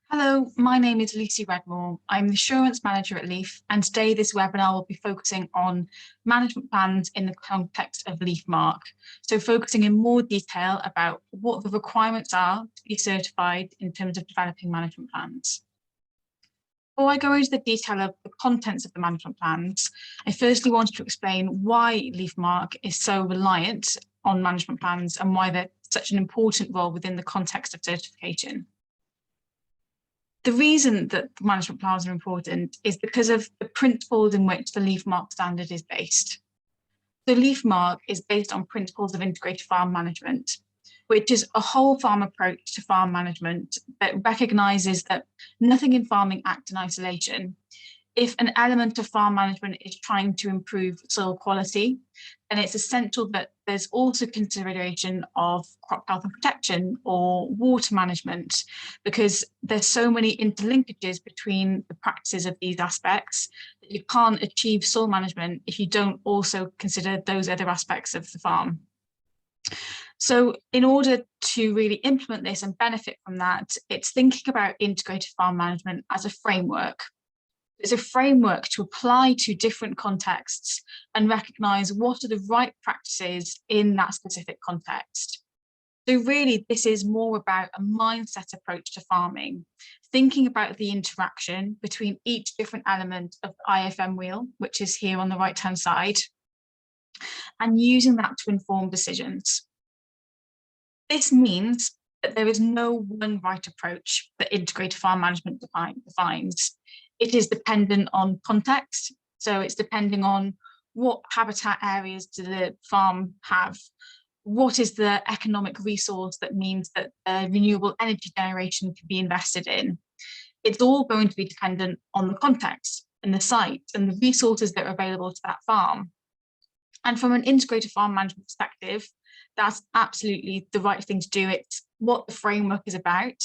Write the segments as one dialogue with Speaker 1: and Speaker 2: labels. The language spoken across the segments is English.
Speaker 1: Hello, my name is Lucy Redmore. I'm the Assurance Manager at Leaf, and today this webinar will be focusing on management plans in the context of Leaf Marque. So focusing in more detail about what the requirements are to be certified in terms of developing management plans. Before I go into the detail of the contents of the management plans, I firstly wanted to explain why Leaf Marque is so reliant on management plans and why they're such an important role within the context of certification. The reason that management plans are important is because of the principles in which the Leaf Marque standard is based. The Leaf Marque is based on principles of integrated farm management, which is a whole farm approach to farm management that recognises that nothing in farming acts in isolation. If an element of farm management is trying to improve soil quality, then it's essential that there's also consideration of crop health and protection or water management, because there's so many interlinkages between the practices of these aspects that you can't achieve soil management if you don't also consider those other aspects of the farm. So in order to really implement this and benefit from that, it's thinking about integrated farm management as a framework. It's a framework to apply to different contexts and recognise what are the right practices in that specific context. So really, this is more about a mindset approach to farming, thinking about the interaction between each different element of the IFM wheel, which is here on the right-hand side, and using that to inform decisions. This means that there is no one right approach that integrated farm management defines. It is dependent on context. So it's depending on what habitat areas do the farm have, what is the economic resource that means that renewable energy generation can be invested in. It's all going to be dependent on the context and the site and the resources that are available to that farm. And from an integrated farm management perspective, that's absolutely the right thing to do. It's what the framework is about.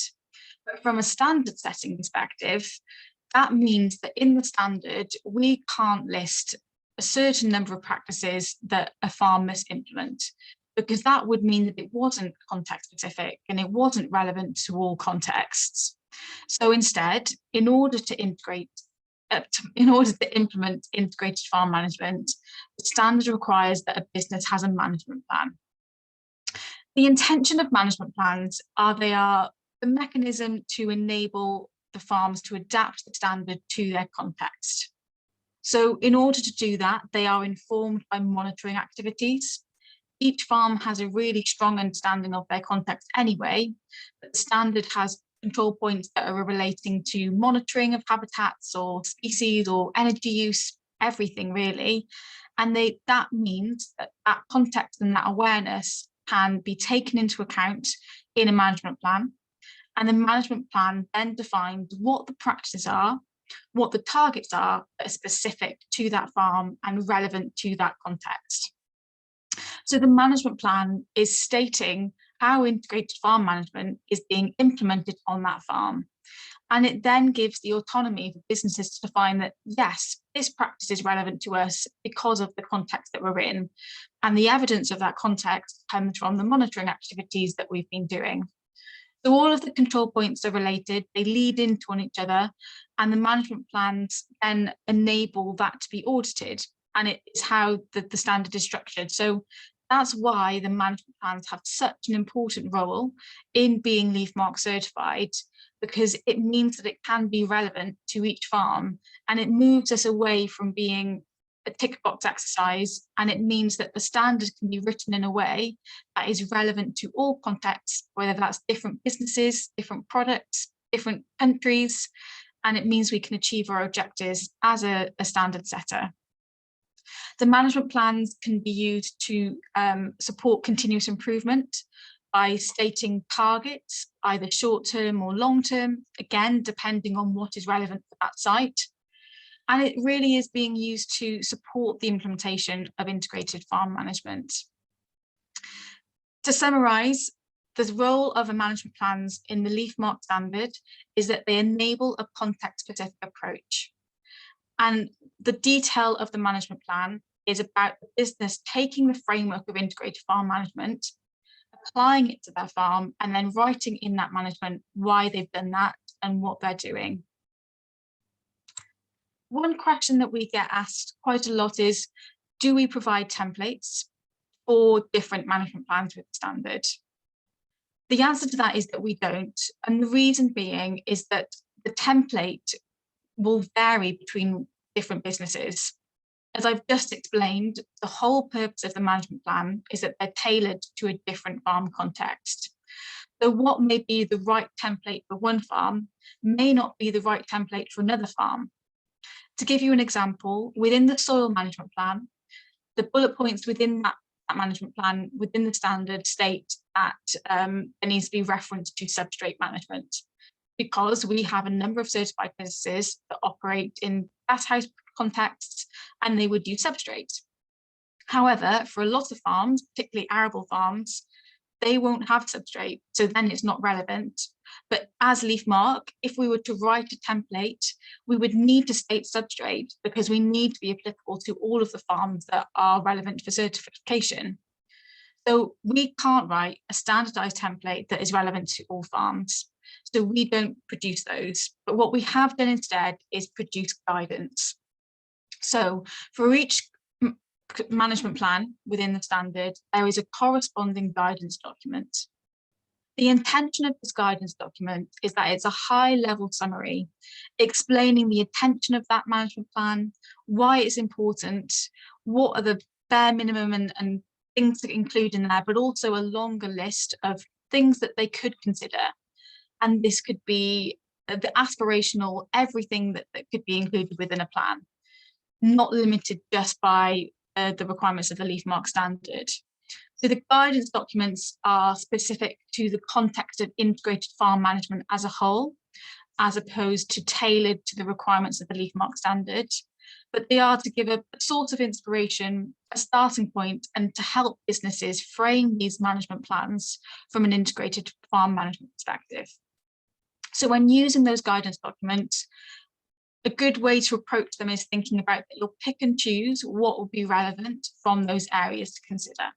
Speaker 1: But from a standard setting perspective, that means that in the standard, we can't list a certain number of practices that a farm must implement, because that would mean that it wasn't context specific and it wasn't relevant to all contexts. So instead, in order to implement integrated farm management, the standard requires that a business has a management plan. The intention of management plans they are the mechanism to enable the farms to adapt the standard to their context. So in order to do that, they are informed by monitoring activities. Each farm has a really strong understanding of their context anyway, but the standard has control points that are relating to monitoring of habitats or species or energy use, everything really. And that means that that context and that awareness can be taken into account in a management plan. And the management plan then defines what the practices are, what the targets are that are specific to that farm and relevant to that context. So the management plan is stating how integrated farm management is being implemented on that farm. And it then gives the autonomy for businesses to define that, yes, this practice is relevant to us because of the context that we're in. And the evidence of that context comes from the monitoring activities that we've been doing. So all of the control points are related, they lead into on each other, and the management plans then enable that to be audited. And it's how the standard is structured. So that's why the management plans have such an important role in being Leaf Marque certified, because it means that it can be relevant to each farm, and it moves us away from being a tick box exercise, and it means that the standard can be written in a way that is relevant to all contexts, whether that's different businesses, different products, different countries, and it means we can achieve our objectives as a standard setter. The management plans can be used to support continuous improvement by stating targets, either short-term or long-term, again, depending on what is relevant for that site. And it really is being used to support the implementation of integrated farm management. To summarise, the role of a management plans in the Leaf Marque standard is that they enable a context-specific approach. And the detail of the management plan is about the business taking the framework of integrated farm management, applying it to their farm, and then writing in that management why they've done that and what they're doing. One question that we get asked quite a lot is, do we provide templates for different management plans with standard? The answer to that is that we don't. And the reason being is that the template will vary between different businesses. As I've just explained, the whole purpose of the management plan is that they're tailored to a different farm context. So what may be the right template for one farm may not be the right template for another farm. To give you an example, within the soil management plan, the bullet points within that management plan within the standard state that there needs to be reference to substrate management, because we have a number of certified businesses that operate in glasshouse contexts and they would use substrate. However, for a lot of farms, particularly arable farms, they won't have substrate, so then it's not relevant. But as Leaf Marque, if we were to write a template, we would need to state substrate because we need to be applicable to all of the farms that are relevant for certification. So we can't write a standardized template that is relevant to all farms. So we don't produce those. But what we have done instead is produce guidance. So for each management plan within the standard, there is a corresponding guidance document. The intention of this guidance document is that it's a high-level summary explaining the intention of that management plan, why it's important, what are the bare minimum and things to include in there, but also a longer list of things that they could consider. And this could be the aspirational, everything that could be included within a plan, not limited just by the requirements of the Leaf Marque standard. So the guidance documents are specific to the context of integrated farm management as a whole, as opposed to tailored to the requirements of the Leaf Marque standard. But they are to give a source of inspiration, a starting point, and to help businesses frame these management plans from an integrated farm management perspective. So when using those guidance documents, a good way to approach them is thinking about that you'll pick and choose what will be relevant from those areas to consider.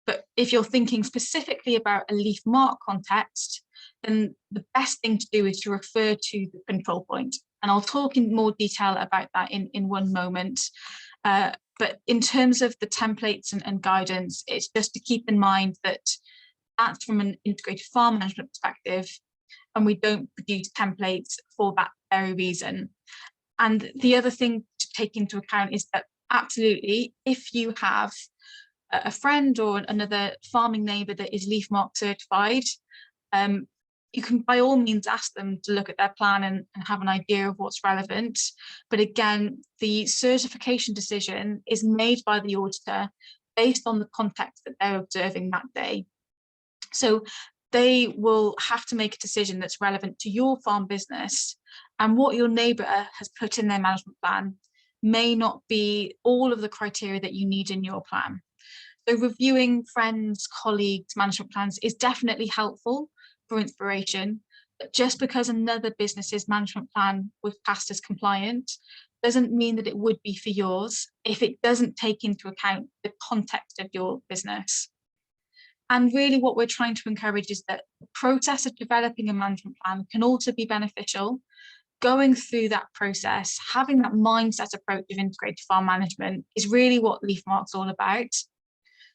Speaker 1: But if you're thinking specifically about a Leaf Marque context, then the best thing to do is to refer to the control point. And I'll talk in more detail about that in one moment. But in terms of the templates and guidance, it's just to keep in mind that that's from an integrated farm management perspective, and we don't produce templates for that very reason. And the other thing to take into account is that absolutely, if you have a friend or another farming neighbour that is Leaf Marque certified, you can by all means ask them to look at their plan and have an idea of what's relevant. But again, the certification decision is made by the auditor based on the context that they're observing that day. So they will have to make a decision that's relevant to your farm business, and what your neighbour has put in their management plan may not be all of the criteria that you need in your plan. So reviewing friends, colleagues' management plans is definitely helpful for inspiration, but just because another business's management plan was passed as compliant doesn't mean that it would be for yours if it doesn't take into account the context of your business. And really what we're trying to encourage is that the process of developing a management plan can also be beneficial. Going through that process, having that mindset approach of integrated farm management is really what Leaf Marque's all about.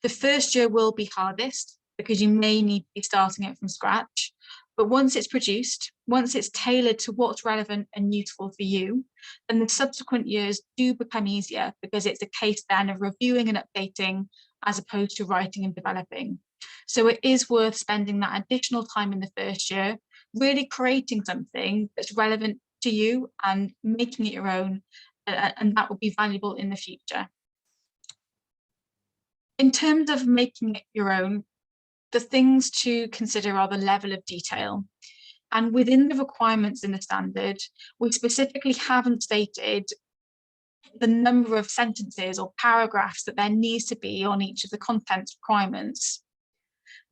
Speaker 1: The first year will be hardest because you may need to be starting it from scratch. But once it's produced, once it's tailored to what's relevant and useful for you, then the subsequent years do become easier because it's a case then of reviewing and updating as opposed to writing and developing. So it is worth spending that additional time in the first year, really creating something that's relevant to you and making it your own, and that will be valuable in the future. In terms of making it your own, the things to consider are the level of detail. And within the requirements in the standard, we specifically haven't stated the number of sentences or paragraphs that there needs to be on each of the contents requirements.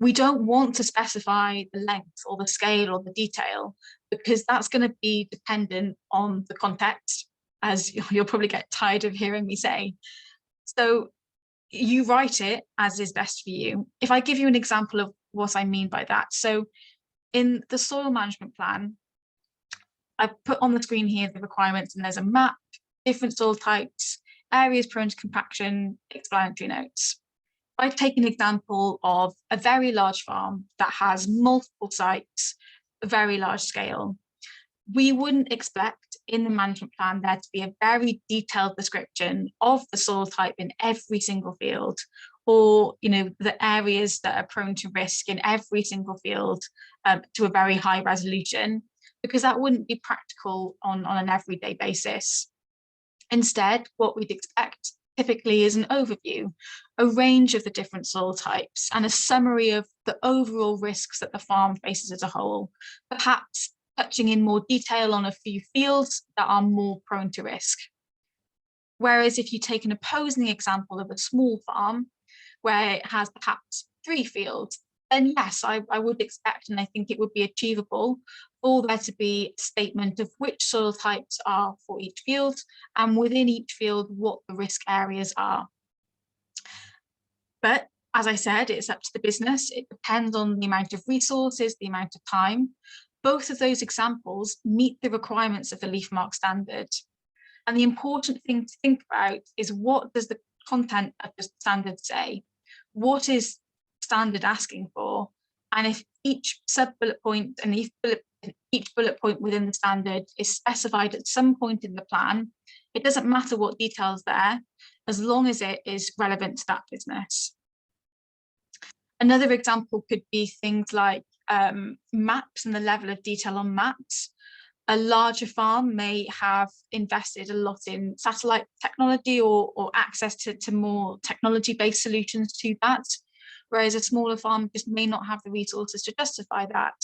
Speaker 1: We don't want to specify the length or the scale or the detail because that's going to be dependent on the context, as you'll probably get tired of hearing me say. So you write it as is best for you. If I give you an example of what I mean by that. So in the soil management plan, I've put on the screen here the requirements, and there's a map, different soil types, areas prone to compaction, explanatory notes. I take an example of a very large farm that has multiple sites, a very large scale. We wouldn't expect in the management plan there to be a very detailed description of the soil type in every single field, or the areas that are prone to risk in every single field to a very high resolution, because that wouldn't be practical on an everyday basis. Instead, what we'd expect typically is an overview, a range of the different soil types, and a summary of the overall risks that the farm faces as a whole, perhaps touching in more detail on a few fields that are more prone to risk. Whereas if you take an opposing example of a small farm where it has perhaps 3 fields, then yes, I would expect, and I think it would be achievable, for there to be a statement of which soil types are for each field, and within each field, what the risk areas are. But as I said, it's up to the business. It depends on the amount of resources, the amount of time. Both of those examples meet the requirements of the LEAF Marque standard. And the important thing to think about is, what does the content of the standard say? What is standard asking for? And if each sub-bullet point and each bullet point within the standard is specified at some point in the plan, it doesn't matter what details there, as long as it is relevant to that business. Another example could be things like maps and the level of detail on maps. A larger farm may have invested a lot in satellite technology or access to more technology-based solutions to that, whereas a smaller farm just may not have the resources to justify that.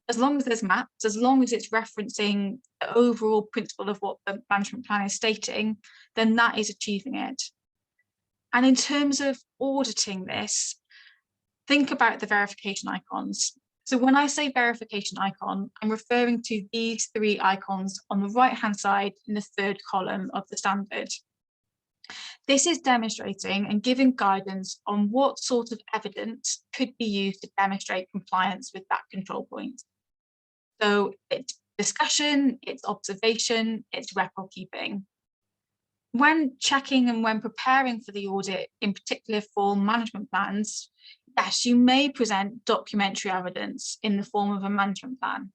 Speaker 1: As long as there's maps, as long as it's referencing the overall principle of what the management plan is stating, then that is achieving it. And in terms of auditing this, think about the verification icons. So when I say verification icon, I'm referring to these 3 icons on the right-hand side in the 3rd column of the standard. This is demonstrating and giving guidance on what sort of evidence could be used to demonstrate compliance with that control point. So it's discussion, it's observation, it's record keeping. When checking and when preparing for the audit, in particular for management plans, yes, you may present documentary evidence in the form of a management plan.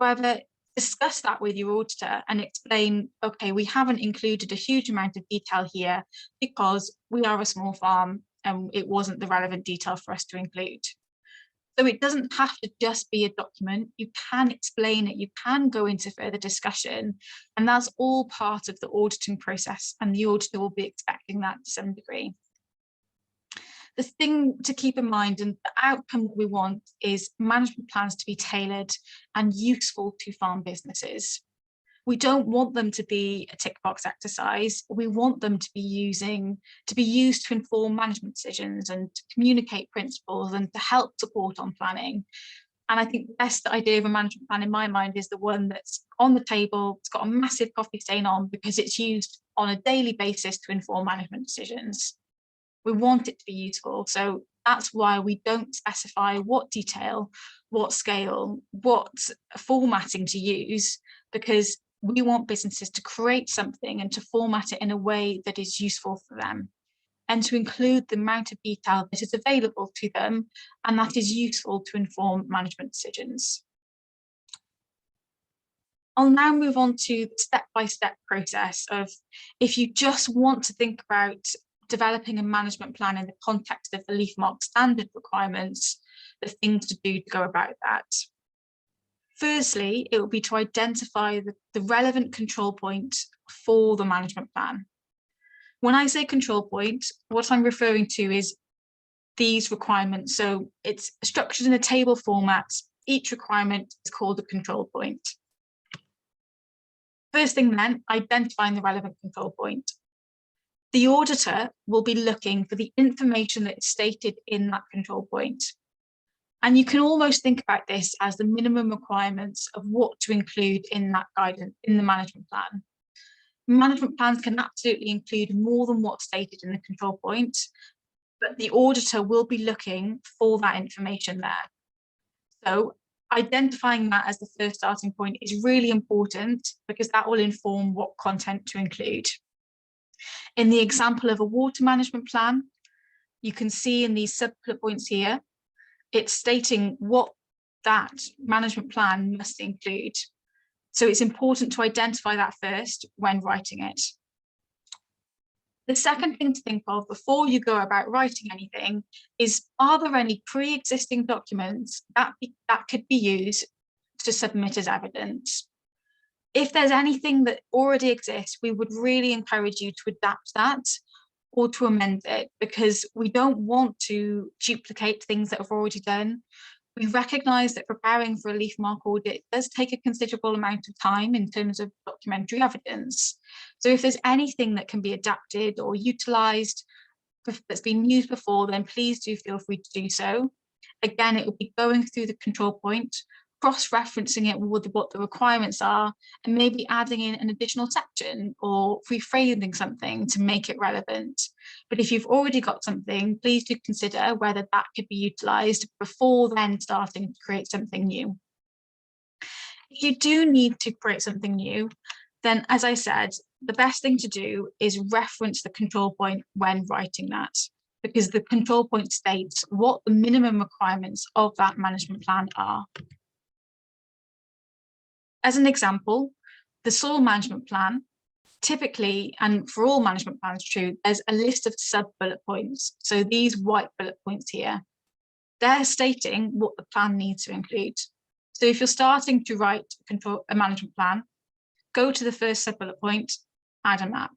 Speaker 1: However, discuss that with your auditor and explain, okay, we haven't included a huge amount of detail here because we are a small farm and it wasn't the relevant detail for us to include. So it doesn't have to just be a document. You can explain it, you can go into further discussion, and that's all part of the auditing process, and the auditor will be expecting that to some degree. The thing to keep in mind, and the outcome that we want, is management plans to be tailored and useful to farm businesses. We don't want them to be a tick box exercise. We want them to be used to inform management decisions and to communicate principles and to help support on planning. And I think the best idea of a management plan in my mind is the one that's on the table, it's got a massive coffee stain on, because it's used on a daily basis to inform management decisions. We want it to be useful. So that's why we don't specify what detail, what scale, what formatting to use, because we want businesses to create something and to format it in a way that is useful for them, and to include the amount of detail that is available to them and that is useful to inform management decisions. I'll now move on to the step-by-step process of, if you just want to think about developing a management plan in the context of the LEAF Marque standard requirements, the things to do to go about that. Firstly, it will be to identify the relevant control point for the management plan. When I say control point, what I'm referring to is these requirements. So it's structured in a table format. Each requirement is called a control point. First thing then, identifying the relevant control point. The auditor will be looking for the information that is stated in that control point. And you can almost think about this as the minimum requirements of what to include in that guidance, in the management plan. Management plans can absolutely include more than what's stated in the control point, but the auditor will be looking for that information there. So Identifying that as the first starting point is really important because that will inform what content to include. In the example of a water management plan, you can see in these sub-bullet points here, it's stating what that management plan must include. So it's important to identify that first when writing it. The second thing to think of before you go about writing anything is, are there any pre-existing documents that could be used to submit as evidence? If there's anything that already exists, we would really encourage you to adapt that or to amend it, because we don't want to duplicate things that have already done. We recognise that preparing for a LEAF Marque audit does take a considerable amount of time in terms of documentary evidence. So if there's anything that can be adapted or utilised that's been used before, then please do feel free to do so. Again, it will be going through the control point, cross-referencing it with what the requirements are, and maybe adding in an additional section or rephrasing something to make it relevant. But if you've already got something, please do consider whether that could be utilised before then starting to create something new. If you do need to create something new, then as I said, the best thing to do is reference the control point when writing that, because the control point states what the minimum requirements of that management plan are. As an example, the soil management plan, typically, and for all management plans true, there's a list of sub-bullet points. So these white bullet points here, they're stating what the plan needs to include. So if you're starting to write a management plan, go to the first sub-bullet point, add a map.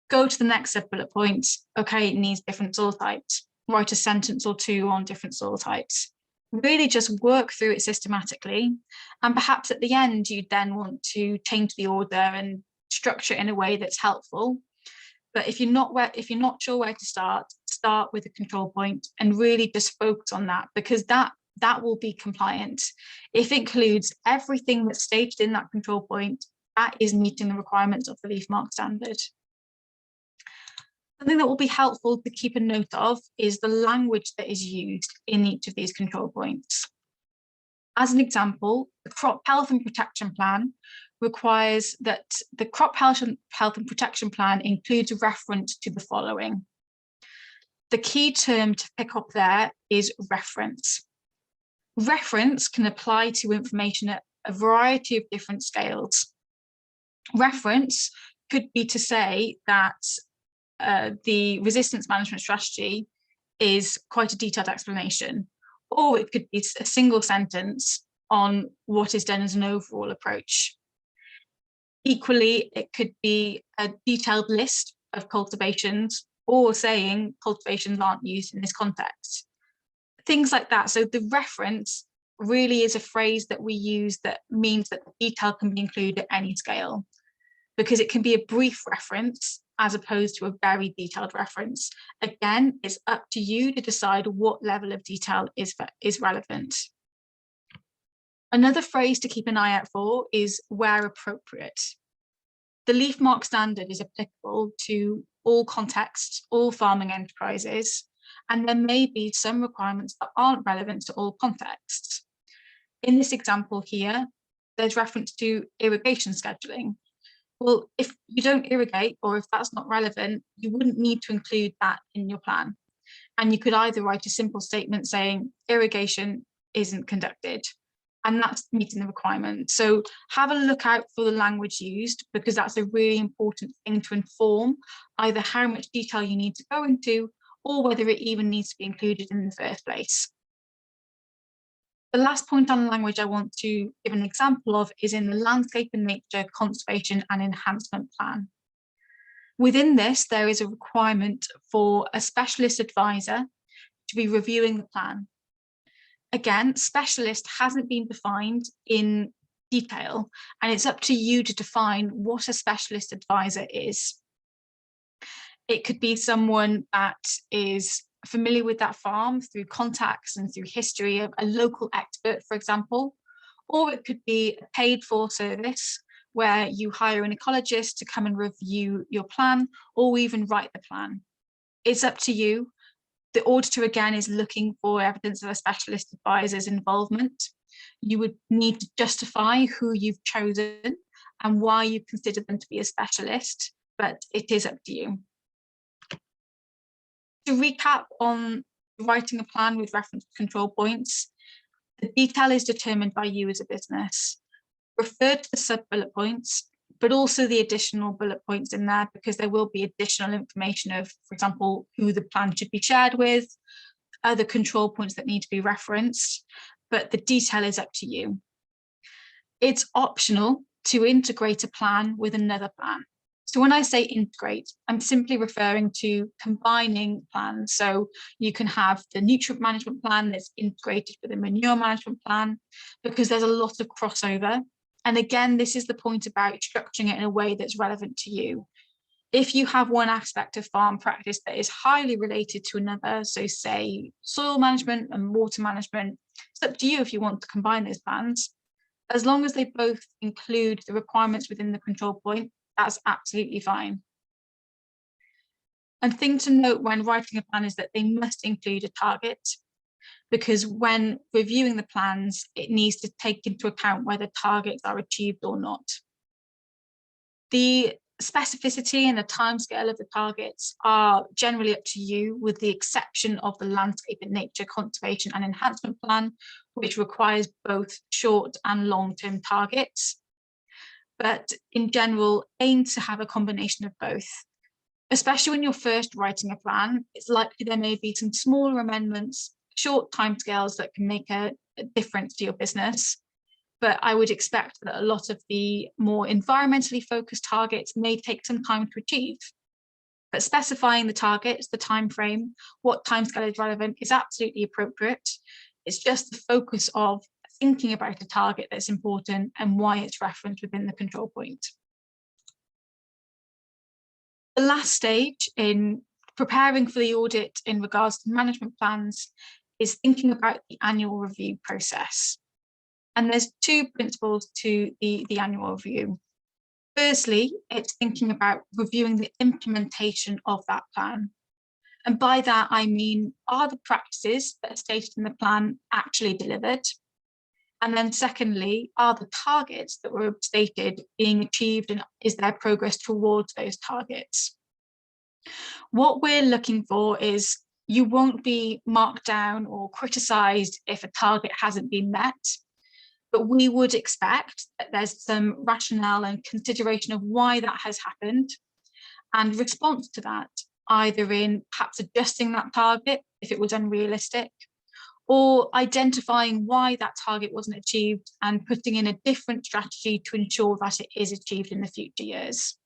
Speaker 1: Go to the next sub-bullet point, okay, it needs different soil types. Write a sentence or two on different soil types. Really just work through it systematically, and perhaps at the end you then want to change the order and structure it in a way that's helpful. But if you're not sure where to start with a control point and really just focus on that, because that will be compliant. If it includes everything that's stated in that control point, that is meeting the requirements of the LEAF Marque standard. Something that will be helpful to keep a note of is the language that is used in each of these control points. As an example, the Crop Health and Protection Plan requires that the Crop Health and Protection Plan includes a reference to the following. The key term to pick up there is reference. Reference can apply to information at a variety of different scales. Reference could be to say that the resistance management strategy is quite a detailed explanation, or it could be a single sentence on what is done as an overall approach. Equally, it could be a detailed list of cultivations, or saying cultivations aren't used in this context. Things like that. So the reference really is a phrase that we use that means that the detail can be included at any scale, because it can be a brief reference as opposed to a very detailed reference. Again, it's up to you to decide what level of detail is relevant. Another phrase to keep an eye out for is where appropriate. The LEAF Marque standard is applicable to all contexts, all farming enterprises, and there may be some requirements that aren't relevant to all contexts. In this example here, there's reference to irrigation scheduling. Well, if you don't irrigate, or if that's not relevant, you wouldn't need to include that in your plan. And you could either write a simple statement saying irrigation isn't conducted, and that's meeting the requirement. So have a look out for the language used, because that's a really important thing to inform either how much detail you need to go into, or whether it even needs to be included in the first place. The last point on language I want to give an example of is in the Landscape and Nature Conservation and Enhancement Plan. Within this, there is a requirement for a specialist advisor to be reviewing the plan. Again, specialist hasn't been defined in detail, and it's up to you to define what a specialist advisor is. It could be someone that is familiar with that farm through contacts and through history, a local expert, for example, or it could be a paid for service where you hire an ecologist to come and review your plan, or even write the plan. It's up to you. The auditor, again, is looking for evidence of a specialist advisor's involvement. You would need to justify who you've chosen and why you consider them to be a specialist, but it is up to you. To recap on writing a plan with reference to control points, the detail is determined by you as a business. Refer to the sub-bullet points, but also the additional bullet points in there, because there will be additional information of, for example, who the plan should be shared with, other control points that need to be referenced, but the detail is up to you. It's optional to integrate a plan with another plan. So when I say integrate, I'm simply referring to combining plans. So you can have the nutrient management plan that's integrated with a manure management plan, because there's a lot of crossover. And again, this is the point about structuring it in a way that's relevant to you. If you have one aspect of farm practice that is highly related to another, so say soil management and water management, it's up to you if you want to combine those plans. As long as they both include the requirements within the control point, that's absolutely fine. And thing to note when writing a plan is that they must include a target, because when reviewing the plans, it needs to take into account whether targets are achieved or not. The specificity and the timescale of the targets are generally up to you, with the exception of the landscape and nature conservation and enhancement plan, which requires both short and long-term targets. But in general, aim to have a combination of both. Especially when you're first writing a plan, it's likely there may be some smaller amendments, short timescales that can make a difference to your business. But I would expect that a lot of the more environmentally focused targets may take some time to achieve. But specifying the targets, the time frame, what timescale is relevant is absolutely appropriate. It's just the focus of thinking about a target that's important and why it's referenced within the control point. The last stage in preparing for the audit in regards to management plans is thinking about the annual review process. And there's two principles to the annual review. Firstly, it's thinking about reviewing the implementation of that plan. And by that, I mean, are the practices that are stated in the plan actually delivered? And then secondly, are the targets that were stated being achieved, and is there progress towards those targets? What we're looking for is you won't be marked down or criticised if a target hasn't been met, but we would expect that there's some rationale and consideration of why that has happened, and response to that, either in perhaps adjusting that target if it was unrealistic, or identifying why that target wasn't achieved and putting in a different strategy to ensure that it is achieved in the future years.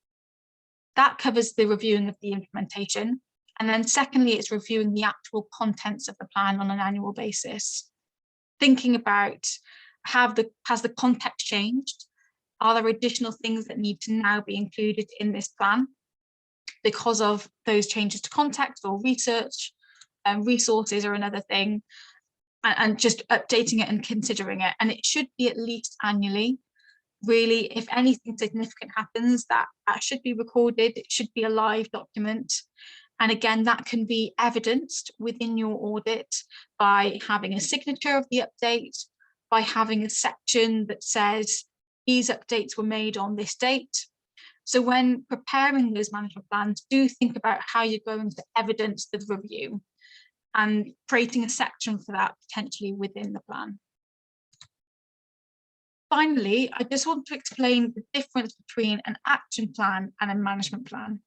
Speaker 1: That covers the reviewing of the implementation. And then secondly, it's reviewing the actual contents of the plan on an annual basis. Thinking about, has the context changed? Are there additional things that need to now be included in this plan because of those changes to context or research? Resources are another thing. And just updating it and considering it. And it should be at least annually. Really, if anything significant happens, that should be recorded. It should be a live document. And again, that can be evidenced within your audit by having a signature of the update, by having a section that says these updates were made on this date. So when preparing those management plans, do think about how you're going to evidence the review, and creating a section for that potentially within the plan. Finally, I just want to explain the difference between an action plan and a management plan.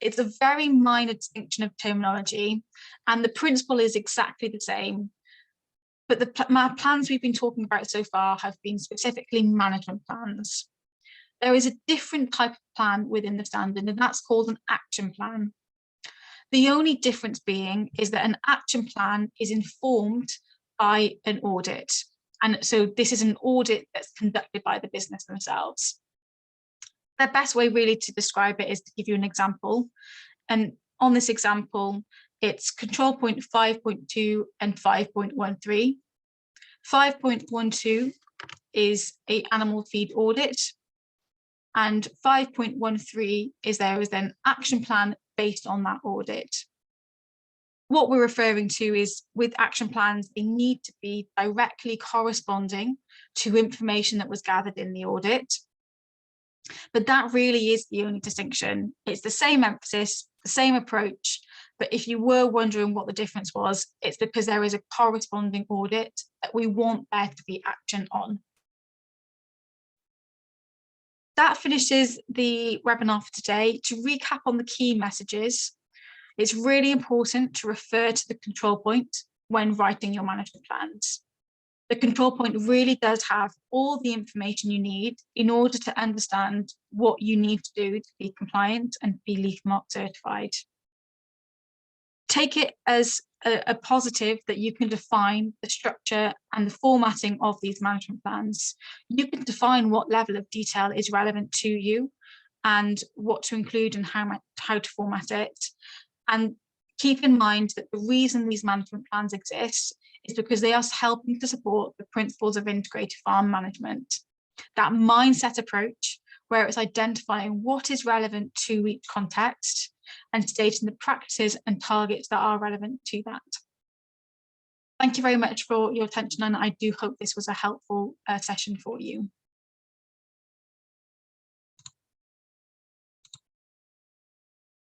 Speaker 1: It's a very minor distinction of terminology, and the principle is exactly the same. But the plans we've been talking about so far have been specifically management plans. There is a different type of plan within the standard, and that's called an action plan. The only difference being is that an action plan is informed by an audit. And so this is an audit that's conducted by the business themselves. The best way really to describe it is to give you an example. And on this example, it's control point 5.2 and 5.13. 5.12 is an animal feed audit. And 5.13 is there is an action plan based on that audit. What we're referring to is with action plans, they need to be directly corresponding to information that was gathered in the audit. But that really is the only distinction. It's the same emphasis, the same approach, but if you were wondering what the difference was, it's because there is a corresponding audit that we want there to be action on. That finishes the webinar for today. To recap on the key messages, it's really important to refer to the control point when writing your management plans. The control point really does have all the information you need in order to understand what you need to do to be compliant and be LEAF Marque certified. Take it as a positive that you can define the structure and the formatting of these management plans. You can define what level of detail is relevant to you and what to include and how to format it. And keep in mind that the reason these management plans exist is because they are helping to support the principles of integrated farm management. That mindset approach, where it's identifying what is relevant to each context and stating the practices and targets that are relevant to that. Thank you very much for your attention, and I do hope this was a helpful session for you.